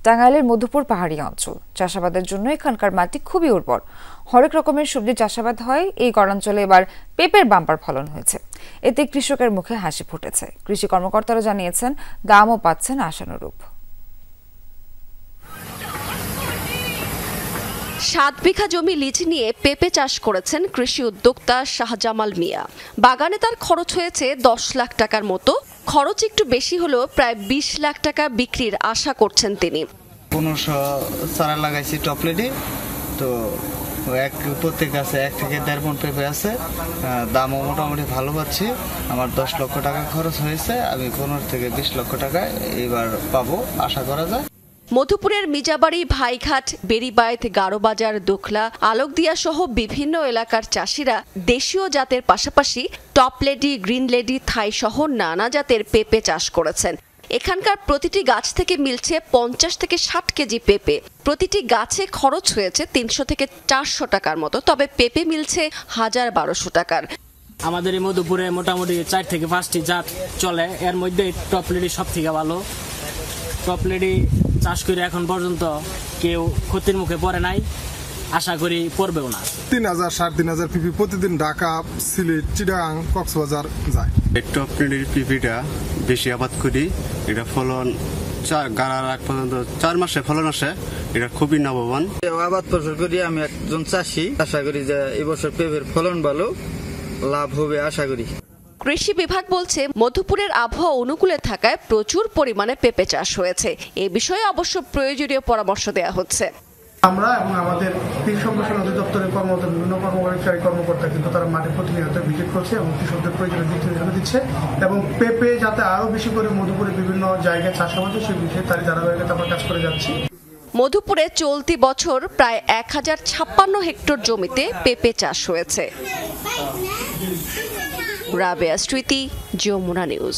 টাঙ্গাইলের মধুপুর পাহাড়ি অঞ্চল চাষাবাদের জন্য এখানকার মাটি খুবই উর্বর। হরেক রকমের সবজি চাষাবাদ হয়। এই গড়াঞ্চলে এবার পেঁপের বাম্পার ফলন হয়েছে। এতে কৃষকের মুখে হাসি ফুটেছে। কৃষি কর্মকর্তারা জানিয়েছেন দামও পাচ্ছেন আশানুরূপ। 7 বিঘা জমি লিজ নিয়ে পেঁপে চাষ করেছেন কৃষি উদ্যোক্তা শাহজামাল মিয়া। বাগানে তার খরচ হয়েছে 10 লাখ টাকার মতো। খরচ একটু বেশি হলেও প্রায় 20 লাখ টাকা বিক্রির আশা করছেন তিনি। 1500 চারা লাগাইছি টপলেটে, তো প্রত্যেক গাছে 1 থেকে 1.5 মণ পেঁপে আছে। দামও মোটামুটি ভালো পাচ্ছি। আমার 10 লক্ষ টাকা খরচ হয়েছে, আমি 15 থেকে 20 লক্ষ টাকা এবার পাবো আশা করা যায়। মধুপুরের মিজাবাড়ি, ভাইঘাট, বেরিবাইত, গারোবাজার, দোখলা, আলোকদিয়া সহ বিভিন্ন এলাকার চাষিরা দেশীয় জাতের পাশাপাশি টপ লেডি, গ্রিন লেডি, থাই সহ নানা জাতের পেঁপে চাষ করেছেন। এখানকার প্রতিটি গাছ থেকে মিলছে 50 থেকে 60 কেজি পেঁপে। প্রতিটি গাছে খরচ হয়েছে 300 থেকে 400 টাকার মতো, তবে পেঁপে মিলছে 1000-1200 টাকার। আমাদের এই মধুপুরে মোটামুটি 4 থেকে 5টি জাত চলে, এর মধ্যে টপ লেডি সব থেকে ভালো। টপ লেডি চাষ করে এখন পর্যন্ত কেউ ক্ষতির মুখে পড়ে নাই, আশা করি পড়বেও না। 3000 3500 পিপি প্রতিদিন ঢাকা, সিলেট, চিটাগাং, কক্সবাজার যায়। টপ লেডির পিপিটা বেশি আবাদ করি, এটা ফলন 4 মাসে ফলন আসে, এটা খুবই লাভবান। আবাদ ফসল করি, আমি একজন চাষি, আশা করি যে এবছর পেঁপের ফলন ভালো, লাভ হবে আশা করি। কৃষি বিভাগ বলছে মধুপুরের আবহাওয়া অনুকূলে থাকায় প্রচুর পরিমাণে পেঁপে চাষ হয়েছে। এ বিষয়ে অবশ্য প্রয়োজনীয় পরামর্শ দেওয়া হচ্ছে। আমরা এবং আমাদের কৃষি সম্প্রসারণ অধিদপ্তরের কর্মরত বিভিন্ন কর্মকর্তা কিন্তু তারা মাঠে প্রতিনিয়ত ভিজিট করছে এবং কৃষকদের প্রয়োজনীয় দিক নির্দেশনা দিচ্ছে এবং পেঁপে যাতে আরো বেশি করে মধুপুরে বিভিন্ন জায়গায় চাষাবাদ হয় সেই বিষয়ে তারই ধারাবাহিকতা আমরা কাজ করে যাচ্ছি। মধুপুরে চলতি বছর প্রায় 1056 হেক্টর জমিতে পেঁপে চাষ হয়েছে। রাবেয়া স্মৃতি, যমুনা নিউজ।